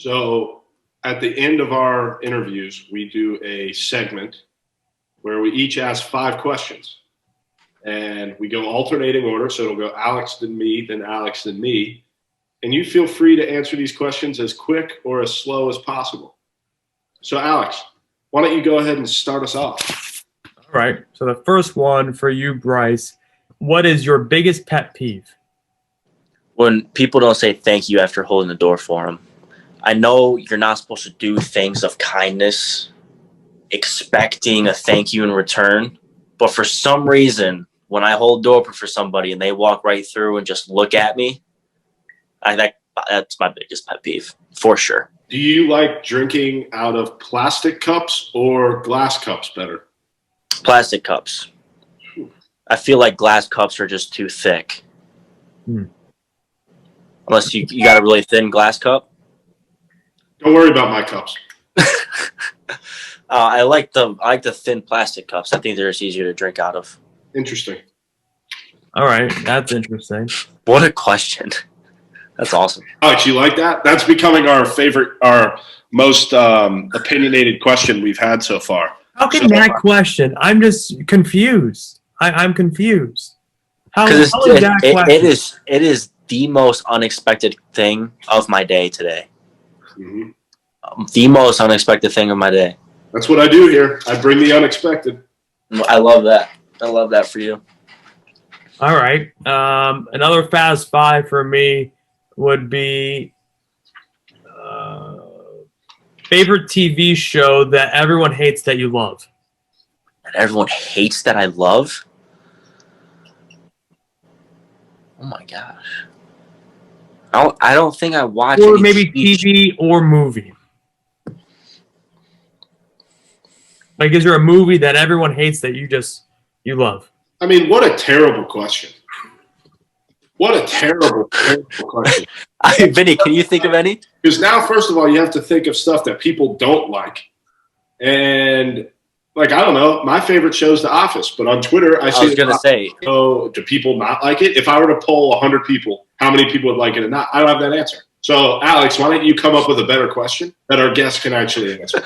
So at the end of our interviews, we do a segment where we each ask 5 questions. And we go alternating order. So it'll go Alex, then me, then Alex, then me. And you feel free to answer these questions as quick or as slow as possible. So Alex, why don't you go ahead and start us off? All right. So the first one for you, Bryce, what is your biggest pet peeve? When people don't say thank you after holding the door for them. I know you're not supposed to do things of kindness, expecting a thank you in return. But for some reason, when I hold the door open for somebody and they walk right through and just look at me, that's my biggest pet peeve, for sure. Do you like drinking out of plastic cups or glass cups better? Plastic cups. I feel like glass cups are just too thick. Unless you got a really thin glass cup. Don't worry about my cups. I like the thin plastic cups. I think they're just easier to drink out of. Interesting. All right, that's interesting. What a question. That's awesome. Alex, you like that? That's becoming our most opinionated question we've had so far. How can that question? I'm just confused. I'm confused. How is that question? It is the most unexpected thing of my day today. Mm-hmm. The most unexpected thing of my day. That's what I do here. I bring the unexpected. I love that. I love that for you. All right. Another fast 5 for me would be favorite TV show that everyone hates that you love. That everyone hates that I love? Oh my gosh. I don't think I watch or any maybe TV or movie. Like, is there a movie that everyone hates that you love? I mean, what a terrible question. What a terrible question. Vinnie, can you think of any? Because now, first of all, you have to think of stuff that people don't like. And, like, I don't know, my favorite show is The Office. But on Twitter, I was going to say. Oh, do people not like it? If I were to poll 100 people, how many people would like it or not? I don't have that answer. So, Alex, why don't you come up with a better question that our guests can actually answer?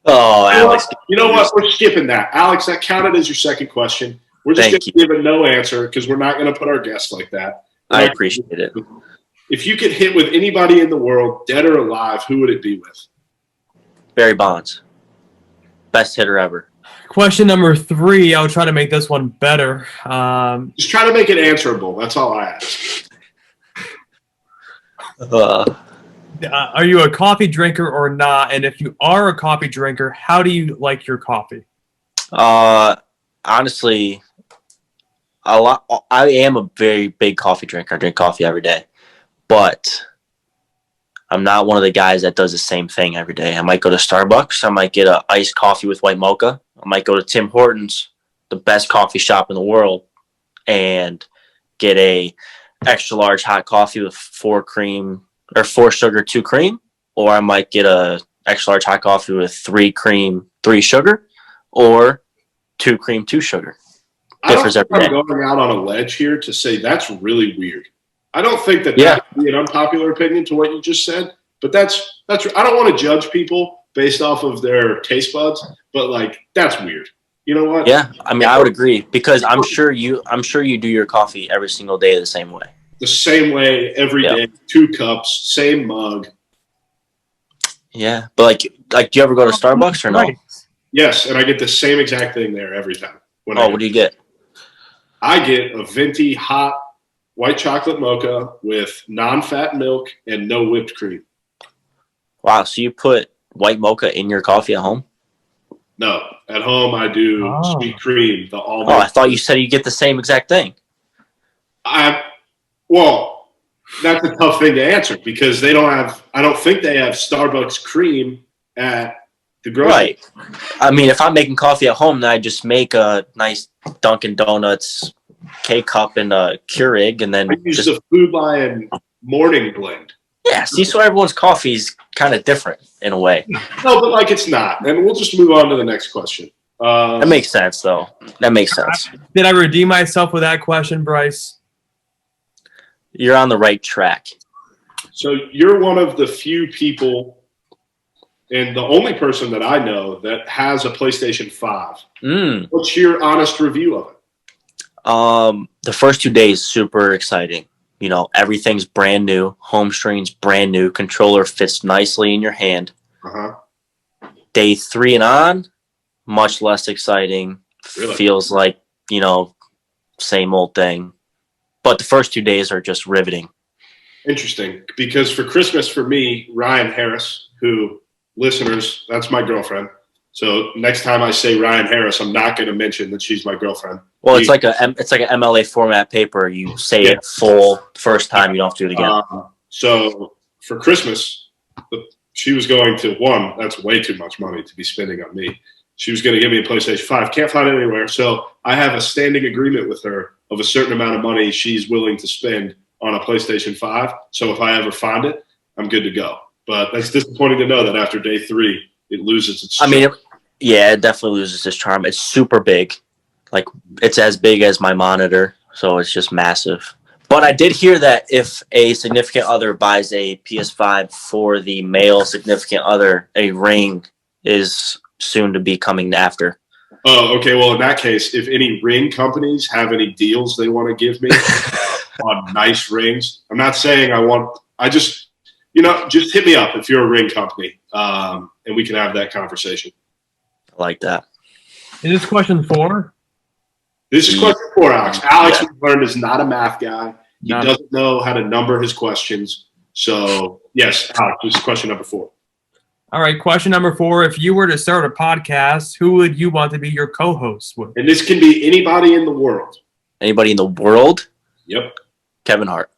Oh, Alex. You know what? We're skipping that. Alex, that counted as your second question. We're just going to give a no answer because we're not going to put our guests like that. I appreciate it. If you could hit with anybody in the world, dead or alive, who would it be with? Barry Bonds. Best hitter ever. Question number 3. I'll try to make this one better. Just try to make it answerable. That's all I ask. Are you a coffee drinker or not? And if you are a coffee drinker, how do you like your coffee? Honestly, I am a very big coffee drinker. I drink coffee every day. But I'm not one of the guys that does the same thing every day. I might go to Starbucks. I might get an iced coffee with white mocha. I might go to Tim Hortons, the best coffee shop in the world, and get a extra large hot coffee with 4 sugar, 2 cream. Or I might get a extra large hot coffee with 3 cream, 3 sugar, or 2 cream, 2 sugar. Differs every day. I'm going out on a ledge here to say that's really weird. I don't think that would be an unpopular opinion to what you just said, but that's I don't want to judge people based off of their taste buds, but like that's weird. You know what? Yeah, I mean I would agree because I'm sure you do your coffee every single day the same way. The same way every day, 2 cups, same mug. Yeah, but like do you ever go to Starbucks or no? Yes, and I get the same exact thing there every time. What do you get? I get a venti hot white chocolate mocha with non-fat milk and no whipped cream. Wow, so you put white mocha in your coffee at home? No, at home I do sweet cream. I thought you said you get the same exact thing. Well, that's a tough thing to answer because they don't have. I don't think they have Starbucks cream at the grocery. Right. I mean, if I'm making coffee at home, then I just make a nice Dunkin' Donuts K-cup and a Keurig, and then I use the Food Lion morning blend. Yeah, see, so everyone's coffee is kind of different in a way. No, but like it's not. And we'll just move on to the next question. That makes sense, though. That makes sense. Did I redeem myself with that question, Bryce? You're on the right track. So you're one of the few people and the only person that I know that has a PlayStation 5. What's your honest review of it? The first 2 days, super exciting. You know, everything's brand new. Home screen's brand new. Controller fits nicely in your hand. Day 3 and on, much less exciting. Really? Feels like, you know, same old thing. But the first 2 days are just riveting. Interesting, because for Christmas for me, Ryan Harris, who, listeners, that's my girlfriend. So next time I say Ryan Harris, I'm not going to mention that she's my girlfriend. Well, it's like an MLA format paper. You say it full first time. You don't have to do it again. So for Christmas, she was going to, that's way too much money to be spending on me. She was going to give me a PlayStation 5. Can't find it anywhere. So I have a standing agreement with her of a certain amount of money she's willing to spend on a PlayStation 5. So if I ever find it, I'm good to go. But that's disappointing to know that after day 3, it loses its charm. It definitely loses its charm. It's super big. Like, it's as big as my monitor. So it's just massive. But I did hear that if a significant other buys a PS5 for the male significant other, a ring is soon to be coming after. Oh, okay. Well, in that case, if any ring companies have any deals they want to give me on nice rings, I'm not saying just hit me up if you're a ring company, and we can have that conversation. I like that. Is this question 4? This is question 4, Alex. Alex, we've learned, is not a math guy. He doesn't know how to number his questions. So, yes, Alex, this is question number 4. All right, question number 4. If you were to start a podcast, who would you want to be your co-host with? And this can be anybody in the world. Anybody in the world? Yep. Kevin Hart.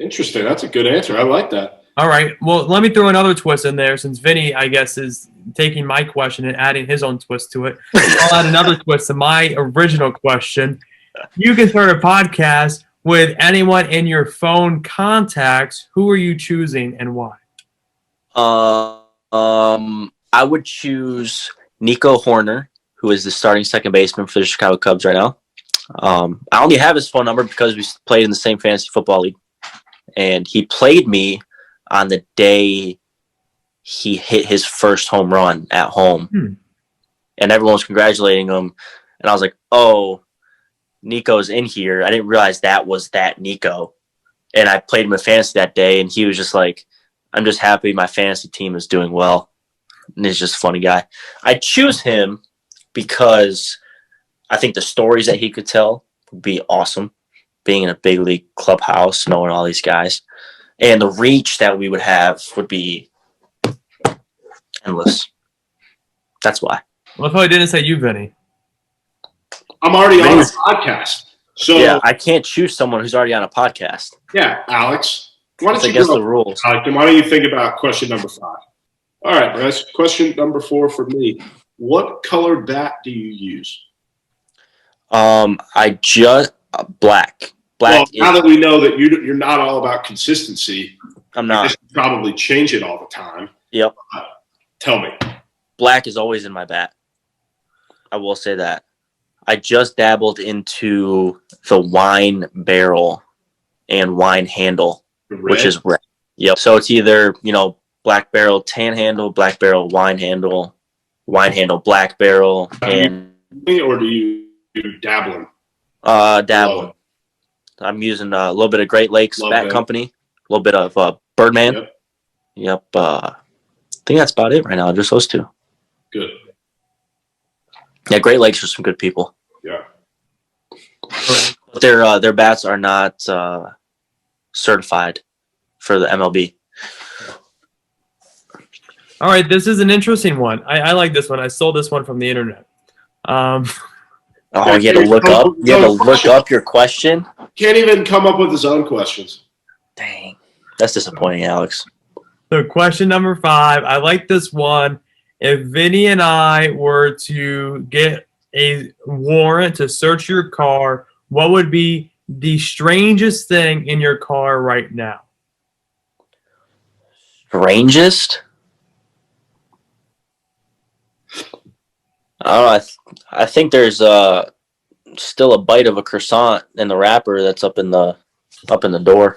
Interesting. That's a good answer. I like that. All right. Well, let me throw another twist in there since Vinnie, I guess, is taking my question and adding his own twist to it. I'll add another twist to my original question. You can start a podcast with anyone in your phone contacts. Who are you choosing and why? I would choose Nico Horner, who is the starting second baseman for the Chicago Cubs right now. I only have his phone number because we played in the same fantasy football league. And he played me on the day he hit his first home run at home. And everyone was congratulating him. And I was like, oh, Nico's in here. I didn't realize that was that Nico. And I played him in fantasy that day, and he was just like, I'm just happy my fantasy team is doing well. And he's just a funny guy. I choose him because I think the stories that he could tell would be awesome. Being in a big league clubhouse, knowing all these guys. And the reach that we would have would be endless. That's why. Well, if I didn't say you, Vinnie. I'm already on a podcast. So yeah, I can't choose someone who's already on a podcast. Yeah, Alex. Why don't you against the rules. Alex, why don't you think about question number 5? All right, Bryce. Question number 4 for me. What color bat do you use? I just black. Well, now that we know that you're not all about consistency, I'm not. You probably change it all the time. Yep. Tell me. Black is always in my bat. I will say that. I just dabbled into the wine barrel and wine handle, which is red. Yep. So it's either, black barrel tan handle, black barrel wine handle, black barrel, and or do you dabbling? Dabbling. I'm using a little bit of Great Lakes Bat Company, a little bit of Birdman. Yep. I think that's about it right now. Just those 2. Good. Yeah, Great Lakes are some good people. Yeah. But their bats are not certified for the MLB. All right, this is an interesting one. I like this one. I stole this one from the internet. You had to look up. You had to look up your question. Can't even come up with his own questions. Dang, that's disappointing, Alex. So, question number 5. I like this one. If Vinnie and I were to get a warrant to search your car, what would be the strangest thing in your car right now? Strangest? I don't know. I think there's still a bite of a croissant in the wrapper that's up in the door.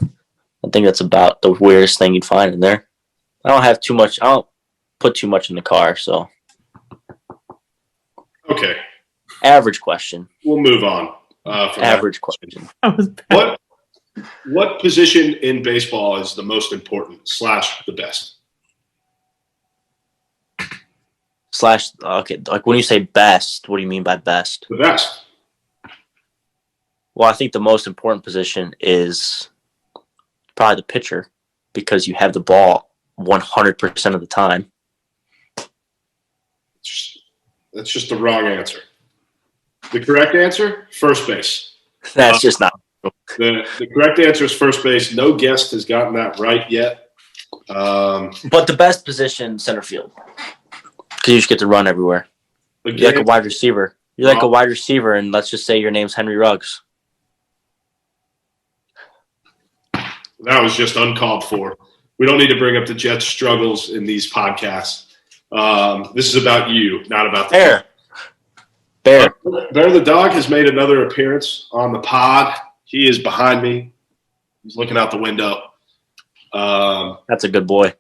I think that's about the weirdest thing you'd find in there. I don't put too much in the car, so. Okay. Average question. We'll move on. Average question. What position in baseball is the most important / the best? Okay, like when you say best, what do you mean by best? The best. Well, I think the most important position is probably the pitcher because you have the ball 100% of the time. That's just the wrong answer. The correct answer, first base. That's just not. The correct answer is first base. No guest has gotten that right yet. But the best position, center field. Because you just get to run everywhere. Again, You're like a wide receiver. You're like a wide receiver, and let's just say your name's Henry Ruggs. That was just uncalled for. We don't need to bring up the Jets' struggles in these podcasts. This is about you, not about the Bear. Bear the dog has made another appearance on the pod. He is behind me. He's looking out the window. That's a good boy.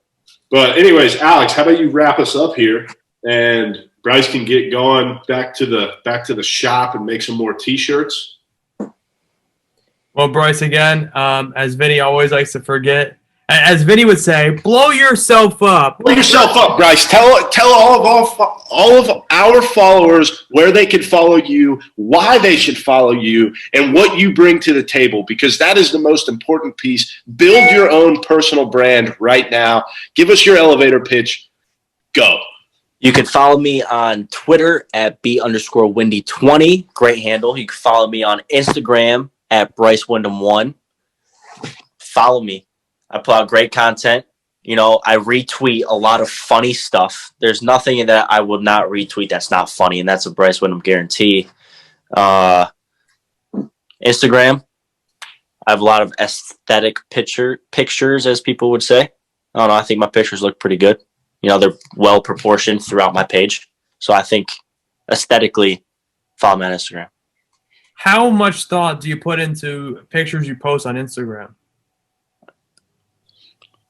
But anyways, Alex, how about you wrap us up here, and Bryce can get going back to the shop and make some more T-shirts. Well, Bryce, again, as Vinnie always likes to forget, as Vinnie would say, blow yourself up. Blow yourself up, Bryce. Tell all of our followers where they can follow you, why they should follow you, and what you bring to the table, because that is the most important piece. Build your own personal brand right now. Give us your elevator pitch. Go. You can follow me on Twitter at @B_Windy20. Great handle. You can follow me on Instagram at Bryce Windham 1. Follow me. I put out great content. You know, I retweet a lot of funny stuff. There's nothing that I would not retweet that's not funny, and that's a Bryce Windham guarantee. Instagram, I have a lot of aesthetic pictures, as people would say. I don't know. I think my pictures look pretty good. You know, they're well proportioned throughout my page. So I think aesthetically, follow me on Instagram. How much thought do you put into pictures you post on Instagram?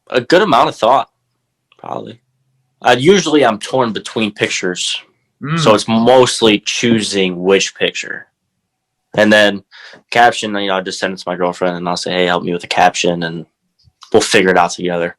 A good amount of thought, probably. Usually I'm torn between pictures. So it's mostly choosing which picture. And then caption, you know, I'll just send it to my girlfriend and I'll say, hey, help me with the caption, and we'll figure it out together.